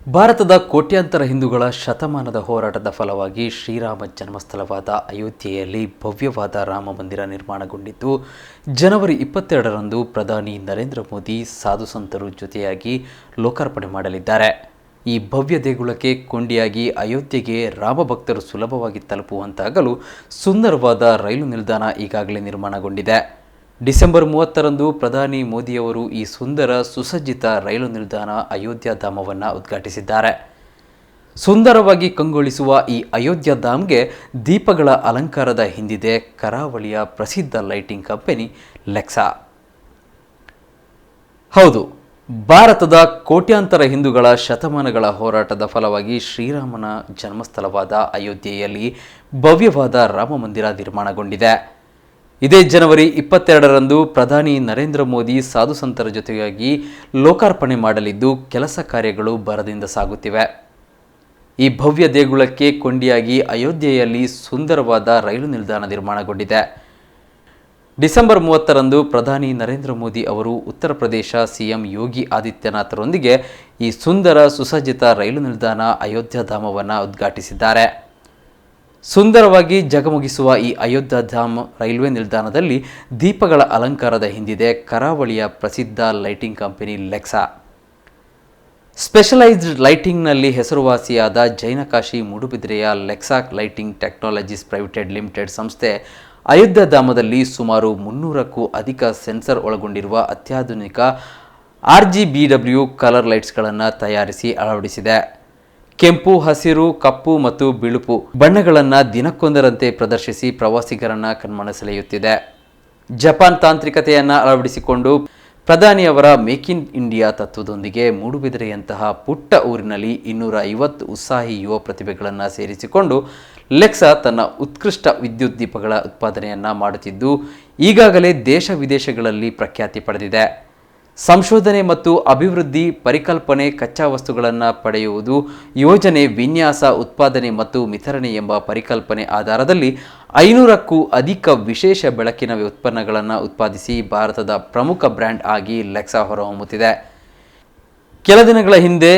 ಭಾರತದ ಕೋಟ್ಯಾಂತರ ಹಿಂದೂಗಳ ಶತಮಾನದ ಹೋರಾಟದ ಫಲವಾಗಿ ಶ್ರೀರಾಮ ಜನ್ಮಸ್ಥಳವಾದ ಅಯೋಧ್ಯೆಯಲ್ಲಿ ಭವ್ಯವಾದ ರಾಮ ಮಂದಿರ ನಿರ್ಮಾಣಗೊಂಡಿದ್ದು, ಜನವರಿ 22ರಂದು ಪ್ರಧಾನಿ ನರೇಂದ್ರ ಮೋದಿ ಸಾಧು ಸಂತರು ಜೊತೆಯಾಗಿ ಲೋಕಾರ್ಪಣೆ ಮಾಡಲಿದ್ದಾರೆ. ಈ ಭವ್ಯ ದೇಗುಲಕ್ಕೆ ಕೊಂಡಿಯಾಗಿ ಅಯೋಧ್ಯೆಗೆ ರಾಮ ಭಕ್ತರು ಸುಲಭವಾಗಿ ತಲುಪುವಂತಾಗಲು ಸುಂದರವಾದ ರೈಲು ನಿಲ್ದಾಣ ಈಗಾಗಲೇ ನಿರ್ಮಾಣಗೊಂಡಿದೆ. ಡಿಸೆಂಬರ್ 30ರಂದು ಪ್ರಧಾನಿ ಮೋದಿಯವರು ಈ ಸುಂದರ ಸುಸಜ್ಜಿತ ರೈಲು ನಿಲ್ದಾಣ ಅಯೋಧ್ಯ ಧಾಮವನ್ನು ಉದ್ಘಾಟಿಸಿದ್ದಾರೆ. ಸುಂದರವಾಗಿ ಕಂಗೊಳಿಸುವ ಈ ಅಯೋಧ್ಯ ಧಾಮ್ಗೆ ದೀಪಗಳ ಅಲಂಕಾರದ ಹಿಂದಿದೆ ಕರಾವಳಿಯ ಪ್ರಸಿದ್ಧ ಲೈಟಿಂಗ್ ಕಂಪನಿ ಲೆಕ್ಸಾ. ಹೌದು, ಭಾರತದ ಕೋಟ್ಯಾಂತರ ಹಿಂದೂಗಳ ಶತಮಾನಗಳ ಹೋರಾಟದ ಫಲವಾಗಿ ಶ್ರೀರಾಮನ ಜನ್ಮಸ್ಥಳವಾದ ಅಯೋಧ್ಯೆಯಲ್ಲಿ ಭವ್ಯವಾದ ರಾಮ ಮಂದಿರ ನಿರ್ಮಾಣಗೊಂಡಿದೆ. ಇದೇ ಜನವರಿ 22ರಂದು ಪ್ರಧಾನಿ ನರೇಂದ್ರ ಮೋದಿ ಸಾಧು ಸಂತರ ಜೊತೆಯಾಗಿ ಲೋಕಾರ್ಪಣೆ ಮಾಡಲಿದ್ದು, ಕೆಲಸ ಕಾರ್ಯಗಳು ಭರದಿಂದ ಸಾಗುತ್ತಿವೆ. ಈ ಭವ್ಯ ದೇಗುಲಕ್ಕೆ ಕೊಂಡಿಯಾಗಿ ಅಯೋಧ್ಯೆಯಲ್ಲಿ ಸುಂದರವಾದ ರೈಲು ನಿಲ್ದಾಣ ನಿರ್ಮಾಣಗೊಂಡಿದೆ. ಡಿಸೆಂಬರ್ 30ರಂದು ಪ್ರಧಾನಿ ನರೇಂದ್ರ ಮೋದಿ ಅವರು ಉತ್ತರ ಪ್ರದೇಶ ಸಿಎಂ ಯೋಗಿ ಆದಿತ್ಯನಾಥರೊಂದಿಗೆ ಈ ಸುಂದರ ಸುಸಜ್ಜಿತ ರೈಲು ನಿಲ್ದಾಣ ಅಯೋಧ್ಯ ಧಾಮವನ್ನು ಉದ್ಘಾಟಿಸಿದ್ದಾರೆ. ಸುಂದರವಾಗಿ ಜಗಮಗಿಸುವ ಈ ಅಯೋಧ್ಯ ಧಾಮ್ ರೈಲ್ವೆ ನಿಲ್ದಾಣದಲ್ಲಿ ದೀಪಗಳ ಅಲಂಕಾರದ ಹಿಂದಿದೆ ಕರಾವಳಿಯ ಪ್ರಸಿದ್ಧ ಲೈಟಿಂಗ್ ಕಂಪನಿ ಲೆಕ್ಸಾ. ಸ್ಪೆಷಲೈಸ್ಡ್ ಲೈಟಿಂಗ್ನಲ್ಲಿ ಹೆಸರುವಾಸಿಯಾದ ಜೈನಕಾಶಿ ಮೂಡುಬಿದಿರೆಯ ಲೆಕ್ಸಾ ಲೈಟಿಂಗ್ ಟೆಕ್ನಾಲಜೀಸ್ ಪ್ರೈವೇಟೆಡ್ ಲಿಮಿಟೆಡ್ ಸಂಸ್ಥೆ ಅಯೋಧ್ಯ ಧಾಮದಲ್ಲಿ ಸುಮಾರು 300ಕ್ಕೂ ಅಧಿಕ ಸೆನ್ಸರ್ ಒಳಗೊಂಡಿರುವ ಅತ್ಯಾಧುನಿಕ RGBW ಕಲರ್ ಲೈಟ್ಸ್ಗಳನ್ನು ತಯಾರಿಸಿ ಅಳವಡಿಸಿದೆ. ಕೆಂಪು, ಹಸಿರು, ಕಪ್ಪು ಮತ್ತು ಬಿಳುಪು ಬಣ್ಣಗಳನ್ನು ದಿನಕ್ಕೊಂದರಂತೆ ಪ್ರದರ್ಶಿಸಿ ಪ್ರವಾಸಿಗರನ್ನ ಕಣ್ಮನ ಸೆಳೆಯುತ್ತಿದೆ. ಜಪಾನ್ ತಾಂತ್ರಿಕತೆಯನ್ನು ಅಳವಡಿಸಿಕೊಂಡು ಪ್ರಧಾನಿಯವರ ಮೇಕ್ ಇನ್ ಇಂಡಿಯಾ ತತ್ವದೊಂದಿಗೆ ಮೂಡುಬಿದಿರೆಯಂತಹ ಪುಟ್ಟ ಊರಿನಲ್ಲಿ 250 ಉತ್ಸಾಹಿ ಯುವ ಪ್ರತಿಭೆಗಳನ್ನು ಸೇರಿಸಿಕೊಂಡು ಲೆಕ್ಸಾ ತನ್ನ ಉತ್ಕೃಷ್ಟ ವಿದ್ಯುತ್ ದೀಪಗಳ ಉತ್ಪಾದನೆಯನ್ನು ಮಾಡುತ್ತಿದ್ದು, ಈಗಾಗಲೇ ದೇಶ ವಿದೇಶಗಳಲ್ಲಿ ಪ್ರಖ್ಯಾತಿ ಪಡೆದಿದೆ. ಸಂಶೋಧನೆ ಮತ್ತು ಅಭಿವೃದ್ಧಿ, ಪರಿಕಲ್ಪನೆ, ಕಚ್ಚಾ ವಸ್ತುಗಳನ್ನು ಪಡೆಯುವುದು, ಯೋಜನೆ, ವಿನ್ಯಾಸ, ಉತ್ಪಾದನೆ ಮತ್ತು ವಿತರಣೆ ಎಂಬ ಪರಿಕಲ್ಪನೆ ಆಧಾರದಲ್ಲಿ 500ಕ್ಕೂ ಅಧಿಕ ವಿಶೇಷ ಬೆಳಕಿನ ಉತ್ಪನ್ನಗಳನ್ನು ಉತ್ಪಾದಿಸಿ ಭಾರತದ ಪ್ರಮುಖ ಬ್ರ್ಯಾಂಡ್ ಆಗಿ ಲೆಕ್ಸಾ ಹೊರಹೊಮ್ಮುತ್ತಿದೆ. ಕೆಲ ದಿನಗಳ ಹಿಂದೆ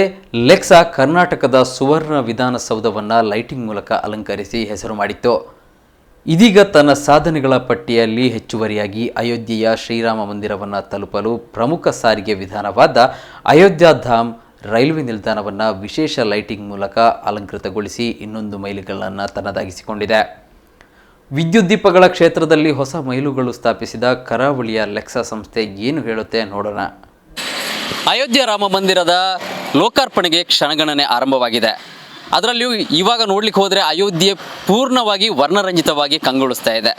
ಲೆಕ್ಸಾ ಕರ್ನಾಟಕದ ಸುವರ್ಣ ವಿಧಾನಸೌಧವನ್ನು ಲೈಟಿಂಗ್ ಮೂಲಕ ಅಲಂಕರಿಸಿ ಹೆಸರು ಮಾಡಿತ್ತು. ಇದೀಗ ತನ್ನ ಸಾಧನೆಗಳ ಪಟ್ಟಿಯಲ್ಲಿ ಹೆಚ್ಚುವರಿಯಾಗಿ ಅಯೋಧ್ಯೆಯ ಶ್ರೀರಾಮ ಮಂದಿರವನ್ನು ತಲುಪಲು ಪ್ರಮುಖ ಸಾರಿಗೆ ವಿಧಾನವಾದ ಅಯೋಧ್ಯ ಧಾಮ್ ರೈಲ್ವೆ ನಿಲ್ದಾಣವನ್ನು ವಿಶೇಷ ಲೈಟಿಂಗ್ ಮೂಲಕ ಅಲಂಕೃತಗೊಳಿಸಿ ಇನ್ನೊಂದು ಮೈಲಿಗಲ್ಲನ್ನು ತನ್ನದಾಗಿಸಿಕೊಂಡಿದೆ. ವಿದ್ಯುತ್ ದೀಪಗಳ ಕ್ಷೇತ್ರದಲ್ಲಿ ಹೊಸ ಮೈಲುಗಳು ಸ್ಥಾಪಿಸಿದ ಕರಾವಳಿಯ ಲೆಕ್ಸಾ ಸಂಸ್ಥೆ ಏನು ಹೇಳುತ್ತೆ ನೋಡೋಣ. ಅಯೋಧ್ಯ ರಾಮ ಮಂದಿರದ ಲೋಕಾರ್ಪಣೆಗೆ ಕ್ಷಣಗಣನೆ ಆರಂಭವಾಗಿದೆ. ಅದರಲ್ಲಿಯೂ ಇವಾಗ ನೋಡ್ಲಿಕ್ಕೆ ಹೋದರೆ ಅಯೋಧ್ಯೆ ಪೂರ್ಣವಾಗಿ ವರ್ಣರಂಜಿತವಾಗಿ ಕಂಗೊಳಿಸ್ತಾ ಇದೆ.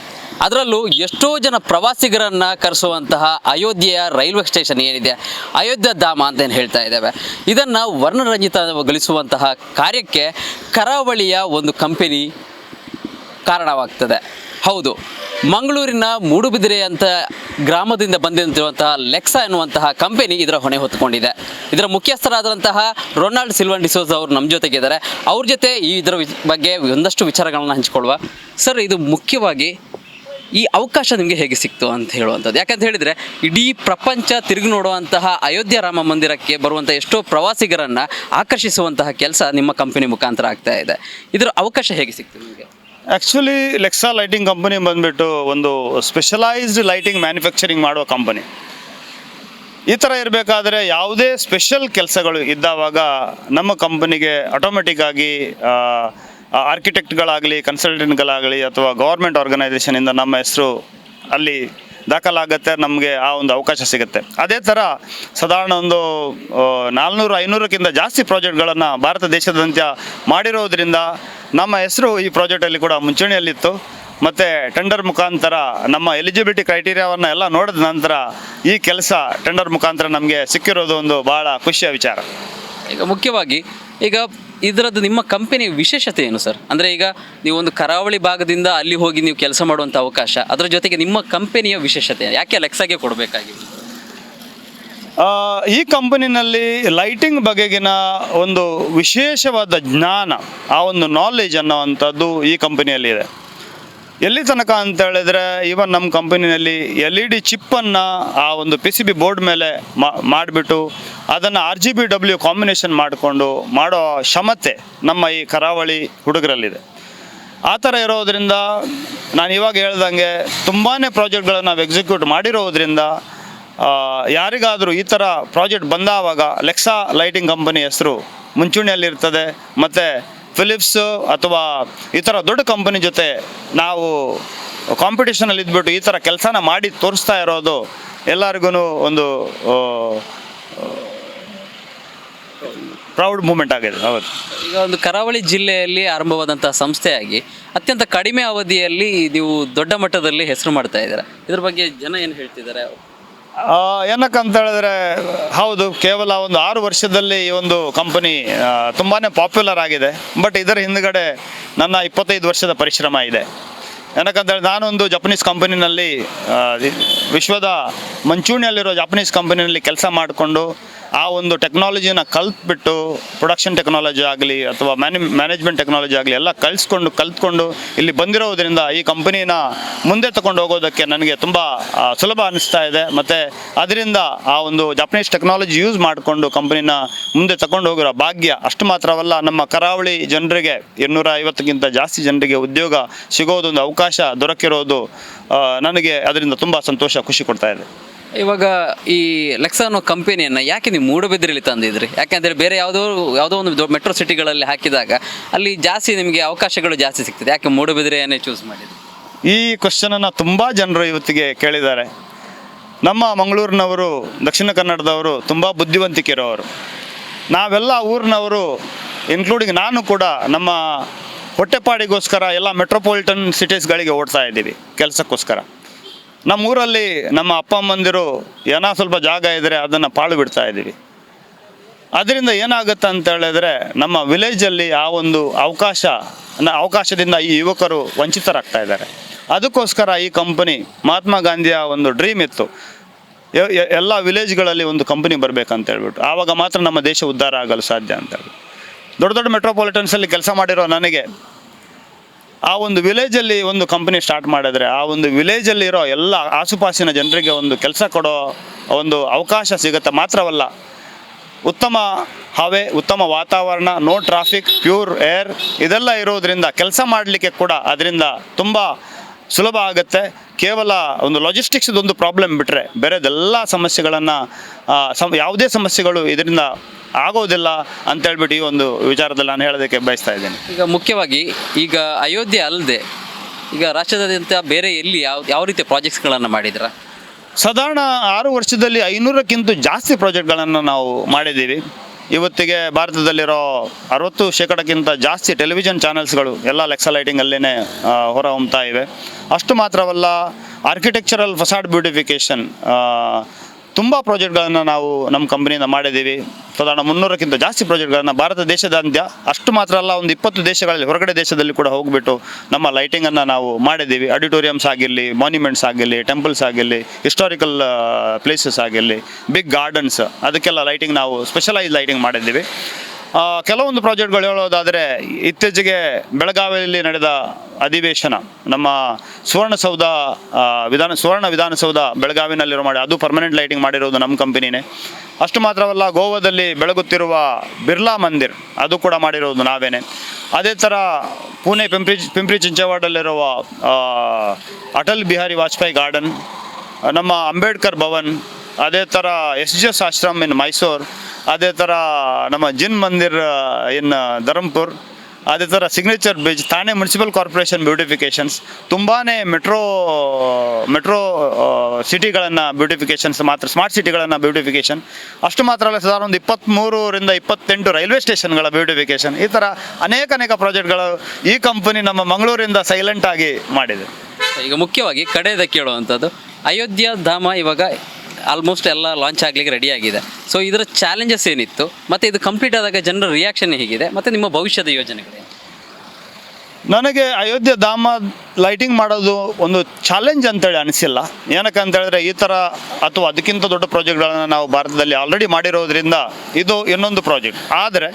ಅದರಲ್ಲೂ ಎಷ್ಟೋ ಜನ ಪ್ರವಾಸಿಗರನ್ನು ಕರೆಸುವಂತಹ ಅಯೋಧ್ಯೆಯ ರೈಲ್ವೆ ಸ್ಟೇಷನ್ ಏನಿದೆ, ಅಯೋಧ್ಯ ಧಾಮ ಅಂತ ಏನು ಹೇಳ್ತಾ ಇದ್ದೇವೆ, ಇದನ್ನು ವರ್ಣರಂಜಿತಗೊಳಿಸುವಂತಹ ಕಾರ್ಯಕ್ಕೆ ಕರಾವಳಿಯ ಒಂದು ಕಂಪನಿ ಕಾರಣವಾಗ್ತದೆ. ಹೌದು, ಮಂಗಳೂರಿನ ಮೂಡುಬಿದಿರೆ ಅಂತ ಗ್ರಾಮದಿಂದ ಬಂದಿರುವಂತಹ ಲೆಕ್ಸಾ ಎನ್ನುವಂತಹ ಕಂಪನಿ ಇದರ ಹೊಣೆ ಹೊತ್ತುಕೊಂಡಿದೆ. ಇದರ ಮುಖ್ಯಸ್ಥರಾದಂತಹ ರೊನಾಲ್ಡ್ ಸಿಲ್ವನ್ ಡಿಸೋಜ ಅವರು ನಮ್ಮ ಜೊತೆಗಿದ್ದಾರೆ. ಅವ್ರ ಜೊತೆ ಇದರ ಬಗ್ಗೆ ಒಂದಷ್ಟು ವಿಚಾರಗಳನ್ನು ಹಂಚಿಕೊಳ್ಳುವ. ಸರ್, ಇದು ಮುಖ್ಯವಾಗಿ ಈ ಅವಕಾಶ ನಿಮಗೆ ಹೇಗೆ ಸಿಕ್ತು ಅಂತ ಹೇಳುವಂಥದ್ದು? ಯಾಕಂತ ಹೇಳಿದರೆ ಇಡೀ ಪ್ರಪಂಚ ತಿರುಗಿ ನೋಡುವಂತಹ ಅಯೋಧ್ಯ ರಾಮ ಮಂದಿರಕ್ಕೆ ಬರುವಂಥ ಎಷ್ಟೋ ಪ್ರವಾಸಿಗರನ್ನು ಆಕರ್ಷಿಸುವಂತಹ ಕೆಲಸ ನಿಮ್ಮ ಕಂಪನಿ ಮುಖಾಂತರ ಆಗ್ತಾ ಇದೆ. ಇದರ ಅವಕಾಶ ಹೇಗೆ ಸಿಕ್ತು ನಿಮಗೆ? ಆ್ಯಕ್ಚುಲಿ ಲೆಕ್ಸಾ ಲೈಟಿಂಗ್ ಕಂಪನಿ ಬಂದುಬಿಟ್ಟು ಒಂದು ಸ್ಪೆಷಲೈಸ್ಡ್ ಲೈಟಿಂಗ್ ಮ್ಯಾನುಫ್ಯಾಕ್ಚರಿಂಗ್ ಮಾಡುವ ಕಂಪನಿ. ಈ ಥರ ಇರಬೇಕಾದ್ರೆ ಯಾವುದೇ ಸ್ಪೆಷಲ್ ಕೆಲಸಗಳು ಇದ್ದಾವಾಗ ನಮ್ಮ ಕಂಪನಿಗೆ ಆಟೋಮೆಟಿಕ್ಕಾಗಿ ಆರ್ಕಿಟೆಕ್ಟ್ಗಳಾಗಲಿ, ಕನ್ಸಲ್ಟೆಂಟ್ಗಳಾಗಲಿ ಅಥವಾ ಗೌರ್ಮೆಂಟ್ ಆರ್ಗನೈಸೇಷನಿಂದ ನಮ್ಮ ಹೆಸರು ಅಲ್ಲಿ ದಾಖಲಾಗುತ್ತೆ, ನಮಗೆ ಆ ಒಂದು ಅವಕಾಶ ಸಿಗುತ್ತೆ. ಅದೇ ಥರ ಸಾಧಾರಣ ಒಂದು 400-500ಕ್ಕಿಂತ ಜಾಸ್ತಿ ಪ್ರಾಜೆಕ್ಟ್ಗಳನ್ನು ಭಾರತ ದೇಶದಾದ್ಯಂತ ಮಾಡಿರೋದ್ರಿಂದ ನಮ್ಮ ಹೆಸರು ಈ ಪ್ರಾಜೆಕ್ಟಲ್ಲಿ ಕೂಡ ಮುಂಚೂಣಿಯಲ್ಲಿತ್ತು. ಮತ್ತು ಟೆಂಡರ್ ಮುಖಾಂತರ ನಮ್ಮ ಎಲಿಜಿಬಿಲಿಟಿ ಕ್ರೈಟೀರಿಯಾವನ್ನು ಎಲ್ಲ ನೋಡಿದ ನಂತರ ಈ ಕೆಲಸ ಟೆಂಡರ್ ಮುಖಾಂತರ ನಮಗೆ ಸಿಕ್ಕಿರೋದು ಒಂದು ಭಾಳ ಖುಷಿಯ ವಿಚಾರ. ಈಗ ಮುಖ್ಯವಾಗಿ ಈಗ ಇದರದ್ದು ನಿಮ್ಮ ಕಂಪನಿಯ ವಿಶೇಷತೆ ಏನು ಸರ್? ಅಂದರೆ ಈಗ ನೀವು ಒಂದು ಕರಾವಳಿ ಭಾಗದಿಂದ ಅಲ್ಲಿ ಹೋಗಿ ನೀವು ಕೆಲಸ ಮಾಡುವಂಥ ಅವಕಾಶ, ಅದರ ಜೊತೆಗೆ ನಿಮ್ಮ ಕಂಪನಿಯ ವಿಶೇಷತೆ ಯಾಕೆ ಲೆಕ್ಸಾಗೆ ಕೊಡಬೇಕಾಗಿದೆ? ಈ ಕಂಪನಿನಲ್ಲಿ ಲೈಟಿಂಗ್ ಬಗೆಗಿನ ಒಂದು ವಿಶೇಷವಾದ ಜ್ಞಾನ, ಆ ಒಂದು ನಾಲೆಜ್ ಅನ್ನೋವಂಥದ್ದು ಈ ಕಂಪನಿಯಲ್ಲಿದೆ. ಎಲ್ಲಿ ತನಕ ಅಂತ ಹೇಳಿದ್ರೆ ಈವನ್ ನಮ್ಮ ಕಂಪನಿನಲ್ಲಿ LED ಚಿಪ್ಪನ್ನು ಆ ಒಂದು PCB ಬೋರ್ಡ್ ಮೇಲೆ ಮಾಡಿಬಿಟ್ಟು ಅದನ್ನು RGBW ಕಾಂಬಿನೇಷನ್ ಮಾಡಿಕೊಂಡು ಮಾಡೋ ಕ್ಷಮತೆ ನಮ್ಮ ಈ ಕರಾವಳಿ ಹುಡುಗರಲ್ಲಿದೆ. ಆ ಥರ ಇರೋದರಿಂದ ನಾನು ಇವಾಗ ಹೇಳ್ದಂಗೆ ತುಂಬಾ ಪ್ರಾಜೆಕ್ಟ್ಗಳನ್ನು ನಾವು ಎಕ್ಸಿಕ್ಯೂಟ್ ಮಾಡಿರೋದ್ರಿಂದ ಯಾರಿಗಾದರೂ ಈ ಥರ ಪ್ರಾಜೆಕ್ಟ್ ಬಂದಾವಾಗ ಲೆಕ್ಸಾ ಲೈಟಿಂಗ್ ಕಂಪನಿ ಹೆಸರು ಮುಂಚೂಣಿಯಲ್ಲಿರ್ತದೆ. ಮತ್ತು ಫಿಲಿಪ್ಸ್ ಅಥವಾ ಈ ಥರ ದೊಡ್ಡ ಕಂಪನಿ ಜೊತೆ ನಾವು ಕಾಂಪಿಟೇಷನಲ್ಲಿ ಇದ್ಬಿಟ್ಟು ಈ ಥರ ಕೆಲಸನ ಮಾಡಿ ತೋರಿಸ್ತಾ ಇರೋದು ಎಲ್ಲರಿಗೂ ಒಂದು ಪ್ರೌಡ್ ಮೂಮೆಂಟ್ ಆಗಿದೆ. ಹೌದು. ಈಗ ಒಂದು ಕರಾವಳಿ ಜಿಲ್ಲೆಯಲ್ಲಿ ಆರಂಭವಾದಂತಹ ಸಂಸ್ಥೆಯಾಗಿ ಅತ್ಯಂತ ಕಡಿಮೆ ಅವಧಿಯಲ್ಲಿ ನೀವು ದೊಡ್ಡ ಮಟ್ಟದಲ್ಲಿ ಹೆಸರು ಮಾಡ್ತಾ ಇದ್ದೀರಾ. ಇದ್ರ ಬಗ್ಗೆ ಜನ ಏನು ಹೇಳ್ತಿದ್ದಾರೆ? ಏನಕ್ಕಂತ ಹೇಳಿದ್ರೆ ಹೌದು, ಕೇವಲ ಒಂದು 6 ವರ್ಷದಲ್ಲಿ ಈ ಒಂದು ಕಂಪನಿ ತುಂಬಾ ಪಾಪ್ಯುಲರ್ ಆಗಿದೆ. ಬಟ್ ಇದರ ಹಿಂದುಗಡೆ ನನ್ನ 25 ವರ್ಷದ ಪರಿಶ್ರಮ ಇದೆ. ಏನಕ್ಕಂತ ಹೇಳಿ ನಾನೊಂದು ಜಪನೀಸ್ ಕಂಪನಿನಲ್ಲಿ ವಿಶ್ವದ ಮುಂಚೂಣಿಯಲ್ಲಿರೋ ಜಪನೀಸ್ ಕಂಪನಿನಲ್ಲಿ ಕೆಲಸ ಮಾಡಿಕೊಂಡು ಆ ಒಂದು ಟೆಕ್ನಾಲಜಿನ ಕಲ್ತ್ಬಿಟ್ಟು ಪ್ರೊಡಕ್ಷನ್ ಟೆಕ್ನಾಲಜಿ ಆಗಲಿ ಅಥವಾ ಮ್ಯಾನೇಜ್ಮೆಂಟ್ ಟೆಕ್ನಾಲಜಿ ಆಗಲಿ ಎಲ್ಲ ಕಲ್ತ್ಕೊಂಡು ಇಲ್ಲಿ ಬಂದಿರೋದ್ರಿಂದ ಈ ಕಂಪನಿನ ಮುಂದೆ ತಗೊಂಡು ಹೋಗೋದಕ್ಕೆ ನನಗೆ ತುಂಬ ಸುಲಭ ಅನ್ನಿಸ್ತಾ ಇದೆ. ಮತ್ತು ಅದರಿಂದ ಆ ಒಂದು ಜಪನೀಸ್ ಟೆಕ್ನಾಲಜಿ ಯೂಸ್ ಮಾಡಿಕೊಂಡು ಕಂಪನಿನ ಮುಂದೆ ತಗೊಂಡು ಹೋಗಿರೋ ಭಾಗ್ಯ ಅಷ್ಟು ಮಾತ್ರವಲ್ಲ, ನಮ್ಮ ಕರಾವಳಿ ಜನರಿಗೆ 250ಕ್ಕಿಂತ ಜಾಸ್ತಿ ಜನರಿಗೆ ಉದ್ಯೋಗ ಸಿಗೋದೊಂದು ಅವಕಾಶ ದೊರಕಿರೋದು ನನಗೆ ಅದರಿಂದ ತುಂಬ ಸಂತೋಷ, ಖುಷಿ ಕೊಡ್ತಾ ಇದೆ. ಇವಾಗ ಈ ಲೆಕ್ಸಾ ಅನ್ನೋ ಕಂಪನಿಯನ್ನು ಯಾಕೆ ನೀವು ಮೂಡುಬಿದ್ರೆಯಲ್ಲಿ ತಂದಿದ್ರಿ? ಯಾಕೆಂದರೆ ಬೇರೆ ಯಾವುದೋ ಒಂದು ಮೆಟ್ರೋ ಸಿಟಿಗಳಲ್ಲಿ ಹಾಕಿದಾಗ ಅಲ್ಲಿ ಜಾಸ್ತಿ ನಿಮಗೆ ಅವಕಾಶಗಳು ಜಾಸ್ತಿ ಸಿಗ್ತದೆ, ಯಾಕೆ ಮೂಡುಬಿದ್ರೆಯನ್ನೇ ಚೂಸ್ ಮಾಡಿದ್ರಿ? ಈ ಕ್ವಶನನ್ನು ತುಂಬ ಜನರು ಇವತ್ತಿಗೆ ಕೇಳಿದ್ದಾರೆ. ನಮ್ಮ ಮಂಗಳೂರಿನವರು, ದಕ್ಷಿಣ ಕನ್ನಡದವರು ತುಂಬ ಬುದ್ಧಿವಂತಿಕೆ ಇರೋರು. ನಾವೆಲ್ಲ ಊರಿನವರು ಇನ್ಕ್ಲೂಡಿಂಗ್ ನಾನು ಕೂಡ ನಮ್ಮ ಹೊಟ್ಟೆಪಾಡಿಗೋಸ್ಕರ ಎಲ್ಲ ಮೆಟ್ರೋಪಾಲಿಟನ್ ಸಿಟೀಸ್ಗಳಿಗೆ ಓಡ್ತಾ ಇದ್ದೀವಿ ಕೆಲಸಕ್ಕೋಸ್ಕರ. ನಮ್ಮ ಊರಲ್ಲಿ ನಮ್ಮ ಅಪ್ಪ ಅಮ್ಮಂದಿರು ಏನೋ ಸ್ವಲ್ಪ ಜಾಗ ಇದ್ದರೆ ಅದನ್ನು ಪಾಳು ಬಿಡ್ತಾ ಇದ್ದೀವಿ. ಅದರಿಂದ ಏನಾಗುತ್ತೆ ಅಂತ ಹೇಳಿದ್ರೆ ನಮ್ಮ ವಿಲೇಜಲ್ಲಿ ಆ ಒಂದು ಅವಕಾಶದಿಂದ ಈ ಯುವಕರು ವಂಚಿತರಾಗ್ತಾ ಇದ್ದಾರೆ. ಅದಕ್ಕೋಸ್ಕರ ಈ ಕಂಪನಿ ಮಹಾತ್ಮ ಗಾಂಧಿಯ ಒಂದು ಡ್ರೀಮ್ ಇತ್ತು, ಎಲ್ಲ ವಿಲೇಜ್ಗಳಲ್ಲಿ ಒಂದು ಕಂಪನಿ ಬರಬೇಕಂತ ಹೇಳ್ಬಿಟ್ಟು. ಆವಾಗ ಮಾತ್ರ ನಮ್ಮ ದೇಶ ಉದ್ಧಾರ ಆಗಲು ಸಾಧ್ಯ ಅಂತ ಹೇಳಿ ದೊಡ್ಡ ಮೆಟ್ರೋಪಾಲಿಟನ್ಸಲ್ಲಿ ಕೆಲಸ ಮಾಡಿರೋ ನನಗೆ ಆ ಒಂದು ವಿಲೇಜಲ್ಲಿ ಒಂದು ಕಂಪನಿ ಸ್ಟಾರ್ಟ್ ಮಾಡಿದ್ರೆ ಆ ಒಂದು ವಿಲೇಜಲ್ಲಿರೋ ಎಲ್ಲ ಆಸುಪಾಸಿನ ಜನರಿಗೆ ಒಂದು ಕೆಲಸ ಕೊಡೋ ಒಂದು ಅವಕಾಶ ಸಿಗುತ್ತೆ. ಮಾತ್ರವಲ್ಲ, ಉತ್ತಮ ಹವೆ, ಉತ್ತಮ ವಾತಾವರಣ, ನೋ ಟ್ರಾಫಿಕ್, ಪ್ಯೂರ್ ಏರ್ ಇದೆಲ್ಲ ಇರೋದ್ರಿಂದ ಕೆಲಸ ಮಾಡಲಿಕ್ಕೆ ಕೂಡ ಅದರಿಂದ ತುಂಬ ಸುಲಭ ಆಗುತ್ತೆ. ಕೇವಲ ಒಂದು ಲಾಜಿಸ್ಟಿಕ್ಸ್ದೊಂದು ಪ್ರಾಬ್ಲಮ್ ಬಿಟ್ಟರೆ ಬೇರೆದೆಲ್ಲ ಸಮಸ್ಯೆಗಳನ್ನು ಯಾವುದೇ ಸಮಸ್ಯೆಗಳು ಇದರಿಂದ ಆಗೋದಿಲ್ಲ ಅಂತೇಳ್ಬಿಟ್ಟು ಈ ಒಂದು ವಿಚಾರದಲ್ಲಿ ನಾನು ಹೇಳೋದಕ್ಕೆ ಬಯಸ್ತಾ ಇದ್ದೇನೆ. ಈಗ ಮುಖ್ಯವಾಗಿ ಈಗ ಅಯೋಧ್ಯೆ ಅಲ್ಲದೆ ಈಗ ರಾಷ್ಟ್ರದಾದ್ಯಂತ ಬೇರೆ ಎಲ್ಲಿ ಯಾವ ರೀತಿಯ ಪ್ರಾಜೆಕ್ಟ್ಸ್ಗಳನ್ನು ಮಾಡಿದ್ರ? ಸಾಧಾರಣ 6 ವರ್ಷದಲ್ಲಿ 500ಕ್ಕಿಂತ ಜಾಸ್ತಿ ಪ್ರಾಜೆಕ್ಟ್ಗಳನ್ನು ನಾವು ಮಾಡಿದ್ದೀವಿ. ಇವತ್ತಿಗೆ ಭಾರತದಲ್ಲಿರೋ 60% ಜಾಸ್ತಿ ಟೆಲಿವಿಷನ್ ಚಾನೆಲ್ಸ್ಗಳು ಎಲ್ಲ ಲೆಕ್ಸಾ ಲೈಟಿಂಗಲ್ಲೇ ಹೊರ ಹೊಮ್ತಾ ಇವೆ. ಅಷ್ಟು ಮಾತ್ರವಲ್ಲ, ಆರ್ಕಿಟೆಕ್ಚರಲ್ ಫಸಾಡ್ ಬ್ಯೂಟಿಫಿಕೇಷನ್ ತುಂಬ ಪ್ರಾಜೆಕ್ಟ್ಗಳನ್ನು ನಾವು ನಮ್ಮ ಕಂಪ್ನಿಯಿಂದ ಮಾಡಿದ್ದೀವಿ. ಸಾಧಾರಣ 300ಕ್ಕಿಂತ ಜಾಸ್ತಿ ಪ್ರಾಜೆಕ್ಟ್ಗಳನ್ನು ಭಾರತ ದೇಶದಾದ್ಯಂತ, ಅಷ್ಟು ಮಾತ್ರ ಅಲ್ಲ, ಒಂದು 20 ದೇಶಗಳಲ್ಲಿ, ಹೊರಗಡೆ ದೇಶದಲ್ಲಿ ಕೂಡ ಹೋಗಿಬಿಟ್ಟು ನಮ್ಮ ಲೈಟಿಂಗನ್ನು ನಾವು ಮಾಡಿದ್ದೀವಿ. ಆಡಿಟೋರಿಯಮ್ಸ್ ಆಗಿರಲಿ, ಮಾನ್ಯುಮೆಂಟ್ಸ್ ಆಗಿರಲಿ, ಟೆಂಪಲ್ಸ್ ಆಗಿರಲಿ, ಹಿಸ್ಟಾರಿಕಲ್ ಪ್ಲೇಸಸ್ ಆಗಿರಲಿ, ಬಿಗ್ ಗಾರ್ಡನ್ಸ್, ಅದಕ್ಕೆಲ್ಲ ಲೈಟಿಂಗ್ ನಾವು ಸ್ಪೆಷಲೈಸ್ ಲೈಟಿಂಗ್ ಮಾಡಿದ್ದೀವಿ. ಕೆಲವೊಂದು ಪ್ರಾಜೆಕ್ಟ್ಗಳು ಹೇಳೋದಾದರೆ, ಇತ್ತೀಚೆಗೆ ಬೆಳಗಾವಿಯಲ್ಲಿ ನಡೆದ ಅಧಿವೇಶನ, ನಮ್ಮ ಸುವರ್ಣ ವಿಧಾನಸೌಧ ಬೆಳಗಾವಿನಲ್ಲಿರೋ ಮಾಡಿ ಅದು ಪರ್ಮನೆಂಟ್ ಲೈಟಿಂಗ್ ಮಾಡಿರೋದು ನಮ್ಮ ಕಂಪನಿನೇ. ಅಷ್ಟು ಮಾತ್ರವಲ್ಲ, ಗೋವಾದಲ್ಲಿ ಬೆಳಗುತ್ತಿರುವ ಬಿರ್ಲಾ ಮಂದಿರ್ ಅದು ಕೂಡ ಮಾಡಿರೋದು ನಾವೇನೆ. ಅದೇ ಥರ ಪುಣೆ ಪಿಂಪ್ರಿ ಚಿಂಚವಾಡಲ್ಲಿರುವ ಅಟಲ್ ಬಿಹಾರಿ ವಾಜಪೇಯಿ ಗಾರ್ಡನ್, ನಮ್ಮ ಅಂಬೇಡ್ಕರ್ ಭವನ್, ಅದೇ ಥರ SGS ಆಶ್ರಮ್ ಇನ್ ಮೈಸೂರು, ಅದೇ ಥರ ನಮ್ಮ ಜಿನ್ ಮಂದಿರ್ ಇನ್ ಧರ್ಮಪುರ್, ಅದೇ ಥರ signature bridge, Thane municipal corporation beautifications, ತುಂಬಾ ಮೆಟ್ರೋ ಸಿಟಿಗಳನ್ನು ಬ್ಯೂಟಿಫಿಕೇಷನ್ಸ್ ಮಾತ್ರ, ಸ್ಮಾರ್ಟ್ ಸಿಟಿಗಳನ್ನು ಬ್ಯೂಟಿಫಿಕೇಷನ್. ಅಷ್ಟು ಮಾತ್ರ ಅಲ್ಲ, ಸಾಧಾರಣ ಒಂದು 23ರಿಂದ 28 ರೈಲ್ವೆ ಸ್ಟೇಷನ್ಗಳ ಬ್ಯೂಟಿಫಿಕೇಷನ್. ಈ ಥರ ಅನೇಕ ಪ್ರಾಜೆಕ್ಟ್ಗಳು ಈ ಕಂಪನಿ ನಮ್ಮ ಮಂಗಳೂರಿಂದ ಸೈಲೆಂಟ್ ಆಗಿ ಮಾಡಿದೆ. ಈಗ ಮುಖ್ಯವಾಗಿ ಕಡೆಯದ ಕೇಳುವಂಥದ್ದು, ಅಯೋಧ್ಯ ಧಾಮ ಇವಾಗ ಆಲ್ಮೋಸ್ಟ್ ಎಲ್ಲ ಲಾಂಚ್ ಆಗಲಿಕ್ಕೆ ರೆಡಿ ಆಗಿದೆ. ಸೊ ಇದರ ಚಾಲೆಂಜಸ್ ಏನಿತ್ತು, ಮತ್ತು ಇದು ಕಂಪ್ಲೀಟ್ ಆದಾಗ ಜನರ ರಿಯಾಕ್ಷನ್ ಹೇಗಿದೆ, ಮತ್ತು ನಿಮ್ಮ ಭವಿಷ್ಯದ ಯೋಜನೆಗಳು? ನನಗೆ ಅಯೋಧ್ಯೆ ಧಾಮ ಲೈಟಿಂಗ್ ಮಾಡೋದು ಒಂದು ಚಾಲೆಂಜ್ ಅಂತೇಳಿ ಅನಿಸಿಲ್ಲ. ಏನಕ್ಕೆ ಅಂತ ಹೇಳಿದ್ರೆ, ಈ ಥರ ಅಥವಾ ಅದಕ್ಕಿಂತ ದೊಡ್ಡ ಪ್ರಾಜೆಕ್ಟ್ಗಳನ್ನು ನಾವು ಭಾರತದಲ್ಲಿ ಆಲ್ರೆಡಿ ಮಾಡಿರೋದ್ರಿಂದ ಇದು ಇನ್ನೊಂದು ಪ್ರಾಜೆಕ್ಟ್. ಆದರೆ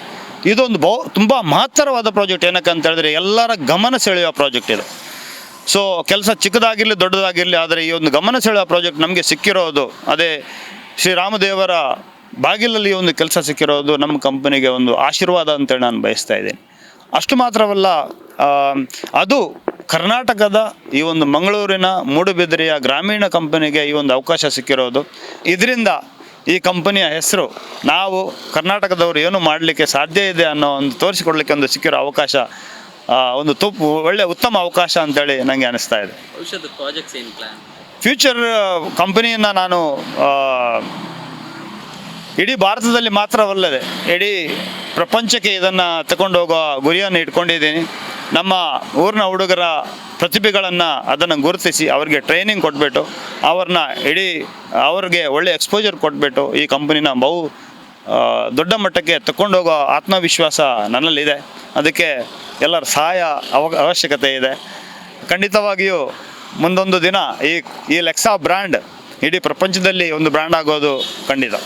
ಇದೊಂದು ತುಂಬ ಮಹತ್ತರವಾದ ಪ್ರಾಜೆಕ್ಟ್. ಏನಕ್ಕೆ ಅಂತ ಹೇಳಿದ್ರೆ, ಎಲ್ಲರ ಗಮನ ಸೆಳೆಯುವ ಪ್ರಾಜೆಕ್ಟ್ ಇದು. ಸೊ ಕೆಲಸ ಚಿಕ್ಕದಾಗಿರಲಿ ದೊಡ್ಡದಾಗಿರಲಿ, ಆದರೆ ಈ ಒಂದು ಗಮನ ಸೆಳೆಯುವ ಪ್ರಾಜೆಕ್ಟ್ ನಮಗೆ ಸಿಕ್ಕಿರೋದು, ಅದೇ ಶ್ರೀರಾಮದೇವರ ಬಾಗಿಲಲ್ಲಿ ಒಂದು ಕೆಲಸ ಸಿಕ್ಕಿರೋದು ನಮ್ಮ ಕಂಪನಿಗೆ ಒಂದು ಆಶೀರ್ವಾದ ಅಂತೇಳಿ ನಾನು ಬಯಸ್ತಾ ಇದ್ದೀನಿ. ಅಷ್ಟು ಮಾತ್ರವಲ್ಲ, ಅದು ಕರ್ನಾಟಕದ ಈ ಒಂದು ಮಂಗಳೂರಿನ ಮೂಡುಬಿದಿರೆಯ ಗ್ರಾಮೀಣ ಕಂಪನಿಗೆ ಈ ಒಂದು ಅವಕಾಶ ಸಿಕ್ಕಿರೋದು. ಇದರಿಂದ ಈ ಕಂಪನಿಯ ಹೆಸರು ನಾವು ಕರ್ನಾಟಕದವರು ಏನು ಮಾಡಲಿಕ್ಕೆ ಸಾಧ್ಯ ಇದೆ ಅನ್ನೋ ಒಂದು ತೋರಿಸಿಕೊಡ್ಲಿಕ್ಕೆ ಒಂದು ಸಿಕ್ಕಿರೋ ಅವಕಾಶ, ಒಂದು ಒಳ್ಳೆ ಉತ್ತಮ ಅವಕಾಶ ಅಂತೇಳಿ ನನಗೆ ಅನಿಸ್ತಾ ಇದೆ. ಭವಿಷ್ಯದ ಪ್ರಾಜೆಕ್ಟ್ಸ್ ಏನು ಪ್ಲಾನ್? ಫ್ಯೂಚರ್ ಕಂಪನಿಯನ್ನು ನಾನು ಇಡೀ ಭಾರತದಲ್ಲಿ ಮಾತ್ರವಲ್ಲದೆ ಇಡೀ ಪ್ರಪಂಚಕ್ಕೆ ಇದನ್ನು ತಗೊಂಡು ಹೋಗೋ ಗುರಿಯನ್ನು ಇಟ್ಕೊಂಡಿದ್ದೀನಿ. ನಮ್ಮ ಊರಿನ ಹುಡುಗರ ಪ್ರತಿಭೆಗಳನ್ನು ಅದನ್ನು ಗುರುತಿಸಿ ಅವರಿಗೆ ಟ್ರೈನಿಂಗ್ ಕೊಟ್ಬಿಟ್ಟು ಅವ್ರಿಗೆ ಒಳ್ಳೆ ಎಕ್ಸ್ಪೋಜರ್ ಕೊಟ್ಬಿಟ್ಟು ಈ ಕಂಪನಿನ ದೊಡ್ಡ ಮಟ್ಟಕ್ಕೆ ತಗೊಂಡೋಗೋ ಆತ್ಮವಿಶ್ವಾಸ ನನ್ನಲ್ಲಿದೆ. ಅದಕ್ಕೆ ಎಲ್ಲರ ಸಹಾಯ ಅವಶ್ಯಕತೆ ಇದೆ. ಖಂಡಿತವಾಗಿಯೂ ಮುಂದೊಂದು ದಿನ ಈ ಲೆಕ್ಸಾ ಬ್ರ್ಯಾಂಡ್ ಇಡೀ ಪ್ರಪಂಚದಲ್ಲಿ ಒಂದು ಬ್ರ್ಯಾಂಡ್ ಆಗೋದು ಖಂಡಿತ.